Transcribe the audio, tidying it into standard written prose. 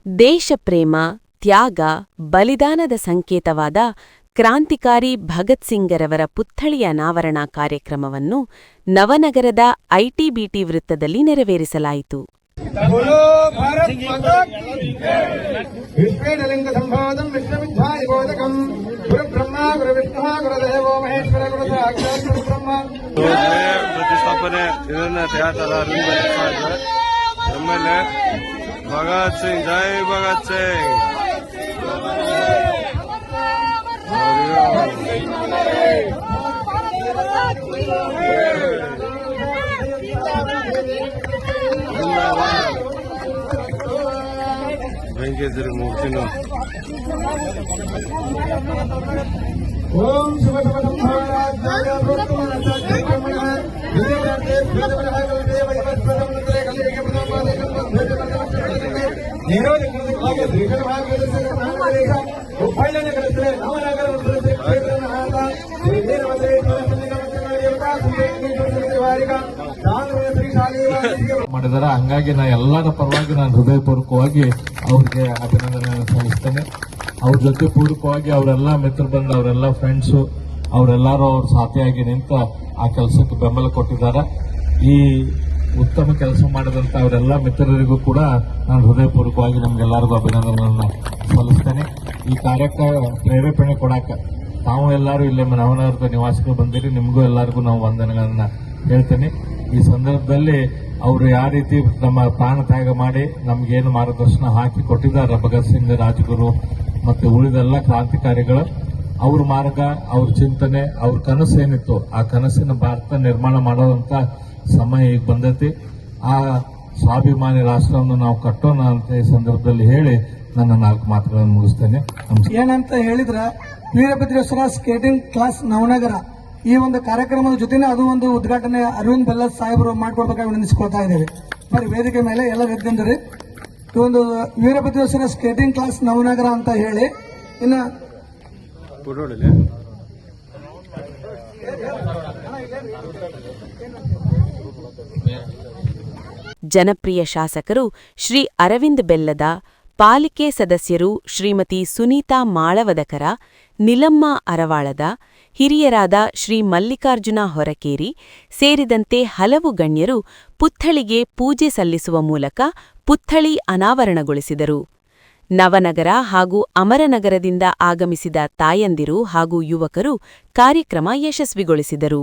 ದೇಶಪ್ರೇಮ, ತ್ಯಾಗ, ಬಲಿದಾನದ ಸಂಕೇತವಾದ ಕ್ರಾಂತಿಕಾರಿ ಭಗತ್ ಸಿಂಗರವರ ಪುತ್ಥಳಿಯ ಅನಾವರಣ ಕಾರ್ಯಕ್ರಮವನ್ನು ನವನಗರದ ಐಟಿಬಿಟಿ ವೃತ್ತದಲ್ಲಿ ನೆರವೇರಿಸಲಾಯಿತು. ಪ್ರತಿಷ್ಠಾಪನೆ ಭಗತ್ ಸಿಂಗ್, ಜೈ ಭಗತ್ ಸಿಂಗ್. ವೆಂಕಟೇಶ್ವರ ಮೂರ್ತಿನ ಓಂ ಶಿವ ಮಾಡಿದಾರೆ. ಹಂಗಾಗಿ ನಾ ಎಲ್ಲರ ಪರವಾಗಿ ನಾನು ಹೃದಯಪೂರ್ವಕವಾಗಿ ಅವ್ರಿಗೆ ಅಭಿನಂದನೆ ಸಲ್ಲಿಸ್ತೇನೆ. ಅವ್ರ ಜೊತೆ ಪೂರ್ವಕವಾಗಿ ಅವರೆಲ್ಲ ಮಿತ್ರರು ಬಂದು ಅವರೆಲ್ಲ ಫ್ರೆಂಡ್ಸು ಅವರೆಲ್ಲರೂ ಅವ್ರ ಸಾಥಿಯಾಗಿ ನಿಂತ ಆ ಕೆಲಸಕ್ಕೆ ಬೆಂಬಲ ಕೊಟ್ಟಿದ್ದಾರೆ. ಈ ಉತ್ತಮ ಕೆಲಸ ಮಾಡಿದಂತ ಅವರೆಲ್ಲ ಮಿತ್ರರಿಗೂ ಕೂಡ ನಾನು ಹೃದಯಪೂರ್ವಕವಾಗಿ ನಮ್ಗೆಲ್ಲರಿಗೂ ಅಭಿನಂದನೆಯನ್ನು ಸಲ್ಲಿಸ್ತೇನೆ. ಈ ಕಾರ್ಯಕ್ಕೆ ಪ್ರೇರೇಪಣೆ ಕೊಡಾಕ ತಾವು ಎಲ್ಲರೂ ಇಲ್ಲೇ ನವನಗರದ ನಿವಾಸಿಗಳು ಬಂದಿರಿ. ನಿಮಗೂ ಎಲ್ಲರಿಗೂ ನಾವು ವಂದನೆಗಳನ್ನ ಹೇಳ್ತೇನೆ. ಈ ಸಂದರ್ಭದಲ್ಲಿ ಅವರು ಯಾವ ರೀತಿ ನಮ್ಮ ಪ್ರಾಣ ತ್ಯಾಗ ಮಾಡಿ ನಮ್ಗೇನು ಮಾರ್ಗದರ್ಶನ ಹಾಕಿ ಕೊಟ್ಟಿದ್ದಾರೆ ಭಗತ್ ಸಿಂಗ್, ರಾಜಗುರು ಮತ್ತು ಉಳಿದೆಲ್ಲ ಕ್ರಾಂತಿಕಾರಿಗಳು, ಅವ್ರ ಮಾರ್ಗ, ಅವ್ರ ಚಿಂತನೆ, ಅವ್ರ ಕನಸು ಏನಿತ್ತು ಆ ಕನಸಿನ ಭಾರತ ನಿರ್ಮಾಣ ಮಾಡುವಂತ ಸಮಯ ಈಗ ಬಂದೈತಿ. ಆ ಸ್ವಾಭಿಮಾನಿ ರಾಷ್ಟ್ರವನ್ನು ನಾವು ಕಟ್ಟೋಣ ಅಂತ ಈ ಸಂದರ್ಭದಲ್ಲಿ ಹೇಳಿ ನನ್ನ 4 ಮಾತುಗಳನ್ನು ಮುಗಿಸ್ತೇನೆ. ಏನಂತ ಹೇಳಿದ್ರ ವೀರಭದ್ರೇಶ್ವರ ಸ್ಕೇಟಿಂಗ್ ಕ್ಲಾಸ್ ನವನಗರ ಈ ಒಂದು ಕಾರ್ಯಕ್ರಮದ ಜೊತೆನೆ ಅದು ಒಂದು ಉದ್ಘಾಟನೆ ಅರವಿಂದ್ ಬೆಲ್ಲದ್ ಸಾಹೇಬರು ಮಾಡಿಕೊಡ್ಬೇಕಾಗಿ ವಿನಂತಿಸಿಕೊಳ್ತಾ ಇದ್ದೇವೆ. ಬರೀ ವೇದಿಕೆ ಮೇಲೆ ಎಲ್ಲ ಎದ್ದಂದ್ರಿ ಈ ಒಂದು ವೀರಭದ್ರೇಶ್ವರ ಸ್ಕೇಟಿಂಗ್ ಕ್ಲಾಸ್ ನವನಗರ ಅಂತ ಹೇಳಿ ಇನ್ನ ಜನಪ್ರಿಯ ಶಾಸಕರು ಶ್ರೀ ಅರವಿಂದ್ ಬೆಲ್ಲದ, ಪಾಲಿಕೆ ಸದಸ್ಯರು ಶ್ರೀಮತಿ ಸುನೀತಾ ಮಾಳವದಕರ, ನಿಲಮ್ಮ ಅರವಾಳದ, ಹಿರಿಯರಾದ ಶ್ರೀ ಮಲ್ಲಿಕಾರ್ಜುನ ಹೊರಕೇರಿ ಸೇರಿದಂತೆ ಹಲವು ಗಣ್ಯರು ಪುತ್ಥಳಿಗೆ ಪೂಜೆ ಸಲ್ಲಿಸುವ ಮೂಲಕ ಪುತ್ಥಳಿ ಅನಾವರಣಗೊಳಿಸಿದರು. ನವನಗರ ಹಾಗೂ ಅಮರನಗರದಿಂದ ಆಗಮಿಸಿದ ತಾಯಂದಿರು ಹಾಗೂ ಯುವಕರು ಕಾರ್ಯಕ್ರಮ ಯಶಸ್ವಿಗೊಳಿಸಿದರು.